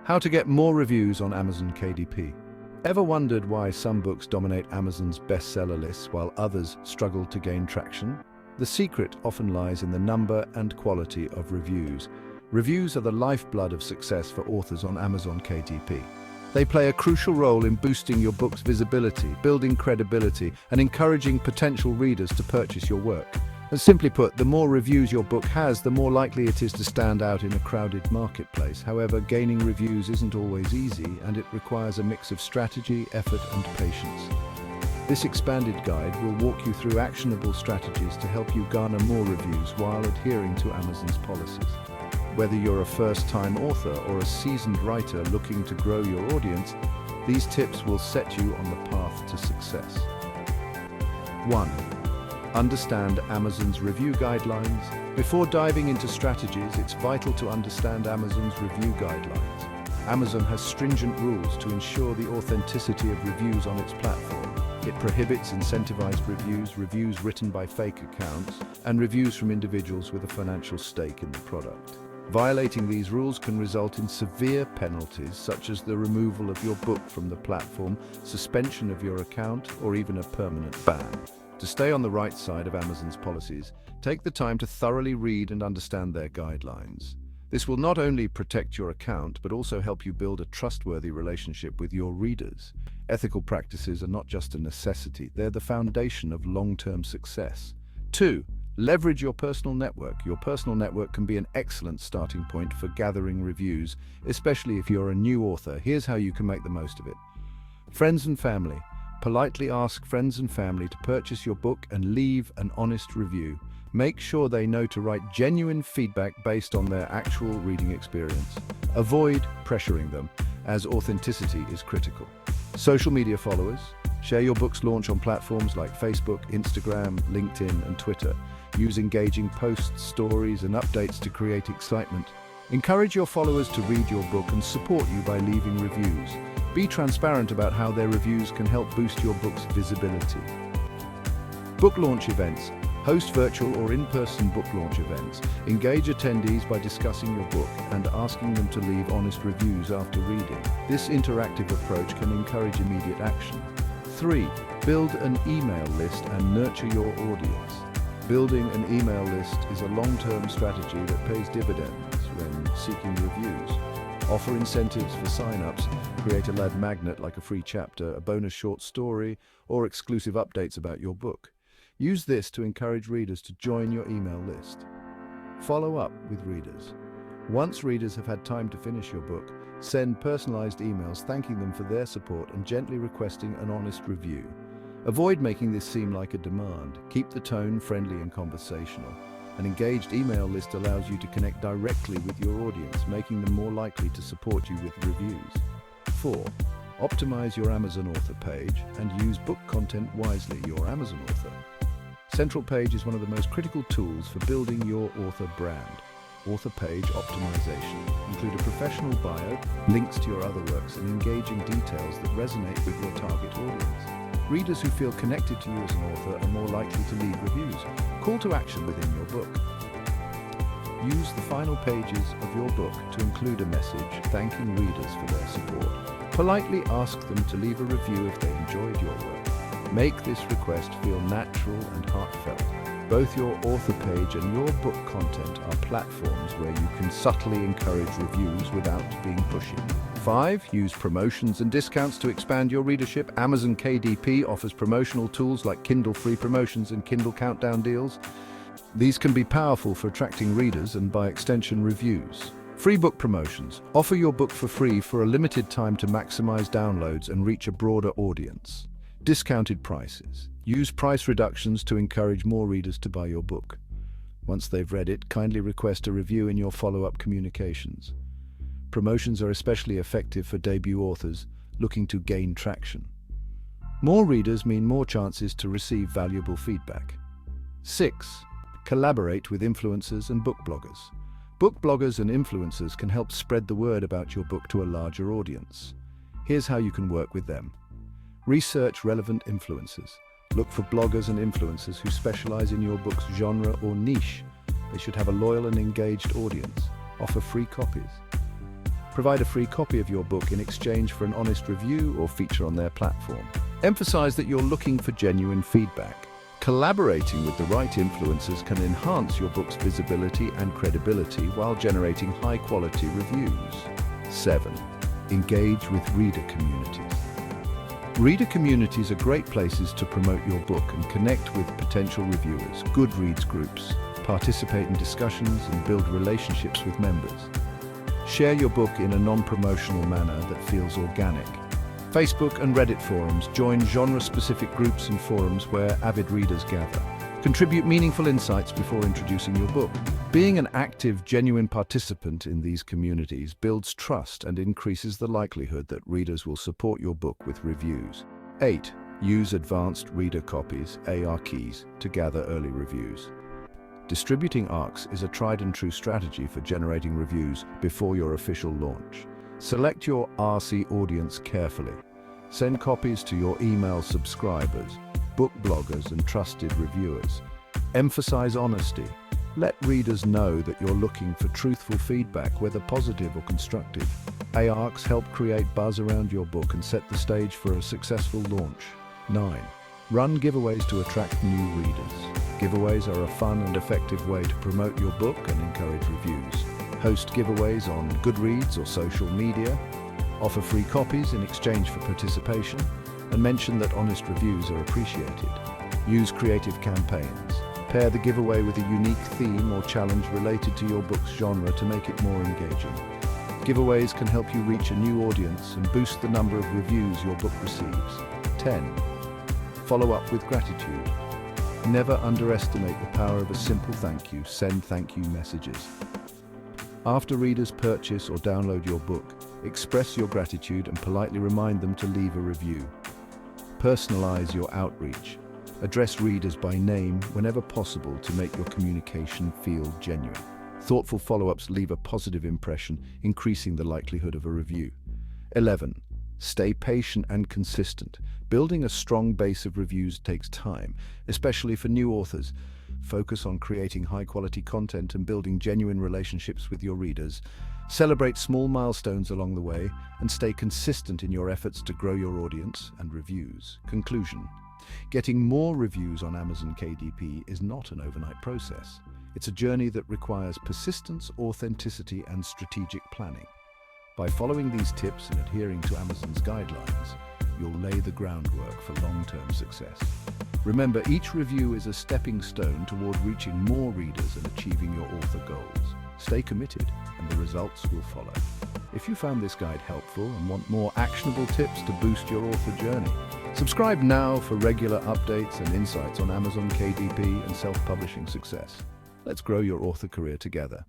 How to get more reviews on Amazon KDP. Ever wondered why some books dominate Amazon's bestseller lists while others struggle to gain traction? The secret often lies in the number and quality of reviews. Reviews are the lifeblood of success for authors on Amazon KDP. They play a crucial role in boosting your book's visibility, building credibility, and encouraging potential readers to purchase your work. And simply put, the more reviews your book has, the more likely it is to stand out in a crowded marketplace. However, gaining reviews isn't always easy, and it requires a mix of strategy, effort, and patience. This expanded guide will walk you through actionable strategies to help you garner more reviews while adhering to Amazon's policies. Whether you're a first-time author or a seasoned writer looking to grow your audience, these tips will set you on the path to success. 1. Understand Amazon's review guidelines. Before diving into strategies, it's vital to understand Amazon's review guidelines. Amazon has stringent rules to ensure the authenticity of reviews on its platform. It prohibits incentivized reviews written by fake accounts, and reviews from individuals with a financial stake in the product. Violating these rules can result in severe penalties, such as the removal of your book from the platform, suspension of your account, or even a permanent ban. To stay on the right side of Amazon's policies, take the time to thoroughly read and understand their guidelines. This will not only protect your account, but also help you build a trustworthy relationship with your readers. Ethical practices are not just a necessity, they're the foundation of long-term success. 2. Leverage your personal network. Your personal network can be an excellent starting point for gathering reviews, especially if you're a new author. Here's how you can make the most of it. Friends and family. Politely ask friends and family to purchase your book and leave an honest review. Make sure they know to write genuine feedback based on their actual reading experience. Avoid pressuring them, as authenticity is critical. Social media followers. Share your book's launch on platforms like Facebook, Instagram, LinkedIn, and Twitter. Use engaging posts, stories, and updates to create excitement. Encourage your followers to read your book and support you by leaving reviews. Be transparent about how their reviews can help boost your book's visibility. Book launch events. Host virtual or in-person book launch events. Engage attendees by discussing your book and asking them to leave honest reviews after reading. This interactive approach can encourage immediate action. 3. Build an email list and nurture your audience. Building an email list is a long-term strategy that pays dividends when seeking reviews. Offer incentives for sign-ups, create a lead magnet like a free chapter, a bonus short story, or exclusive updates about your book. Use this to encourage readers to join your email list. Follow up with readers. Once readers have had time to finish your book, send personalized emails thanking them for their support and gently requesting an honest review. Avoid making this seem like a demand. Keep the tone friendly and conversational. An engaged email list allows you to connect directly with your audience, making them more likely to support you with reviews. 4. Optimize your Amazon author page and use book content wisely. Your Amazon author central page is one of the most critical tools for building your author brand. Author page optimization include a professional bio, links to your other works, and engaging details that resonate with your target audience. Readers who feel connected to you as an author are more likely to leave reviews. Call to action within your book. Use the final pages of your book to include a message thanking readers for their support. Politely ask them to leave a review if they enjoyed your work. Make this request feel natural and heartfelt. Both your author page and your book content are platforms where you can subtly encourage reviews without being pushy. 5. Use promotions and discounts to expand your readership. Amazon KDP offers promotional tools like Kindle free promotions and Kindle countdown deals. These can be powerful for attracting readers and, by extension, reviews. Free book promotions. Offer your book for free for a limited time to maximize downloads and reach a broader audience. Discounted prices. Use price reductions to encourage more readers to buy your book. Once they've read it, kindly request a review in your follow-up communications. Promotions are especially effective for debut authors looking to gain traction. More readers mean more chances to receive valuable feedback. 6. Collaborate with influencers and book bloggers. Book bloggers and influencers can help spread the word about your book to a larger audience. Here's how you can work with them. Research relevant influencers. Look for bloggers and influencers who specialize in your book's genre or niche. They should have a loyal and engaged audience. Offer free copies. Provide a free copy of your book in exchange for an honest review or feature on their platform. Emphasize that you're looking for genuine feedback. Collaborating with the right influencers can enhance your book's visibility and credibility while generating high-quality reviews. 7. Engage with reader communities. Reader communities are great places to promote your book and connect with potential reviewers. Goodreads groups, participate in discussions and build relationships with members. Share your book in a non-promotional manner that feels organic. Facebook and Reddit forums, join genre-specific groups and forums where avid readers gather. Contribute meaningful insights before introducing your book. Being an active, genuine participant in these communities builds trust and increases the likelihood that readers will support your book with reviews. 8. Use advanced reader copies, ARCs, to gather early reviews. Distributing ARCs is a tried and true strategy for generating reviews before your official launch. Select your RC audience carefully. Send copies to your email subscribers, book bloggers, and trusted reviewers. Emphasize honesty. Let readers know that you're looking for truthful feedback, whether positive or constructive. ARCs help create buzz around your book and set the stage for a successful launch. 9. Run giveaways to attract new readers. Giveaways are a fun and effective way to promote your book and encourage reviews. Host giveaways on Goodreads or social media. Offer free copies in exchange for participation, and mention that honest reviews are appreciated. Use creative campaigns. Pair the giveaway with a unique theme or challenge related to your book's genre to make it more engaging. Giveaways can help you reach a new audience and boost the number of reviews your book receives. 10. Follow up with gratitude. Never underestimate the power of a simple thank you. Send thank you messages. After readers purchase or download your book, express your gratitude and politely remind them to leave a review. Personalize your outreach. Address readers by name whenever possible to make your communication feel genuine. Thoughtful follow-ups leave a positive impression, increasing the likelihood of a review. 11. Stay patient and consistent. Building a strong base of reviews takes time, especially for new authors. Focus on creating high-quality content and building genuine relationships with your readers. Celebrate small milestones along the way and stay consistent in your efforts to grow your audience and reviews. Conclusion. Getting more reviews on Amazon KDP is not an overnight process. It's a journey that requires persistence, authenticity, and strategic planning. By following these tips and adhering to Amazon's guidelines, you'll lay the groundwork for long-term success. Remember, each review is a stepping stone toward reaching more readers and achieving your author goals. Stay committed, and the results will follow. If you found this guide helpful and want more actionable tips to boost your author journey, subscribe now for regular updates and insights on Amazon KDP and self-publishing success. Let's grow your author career together.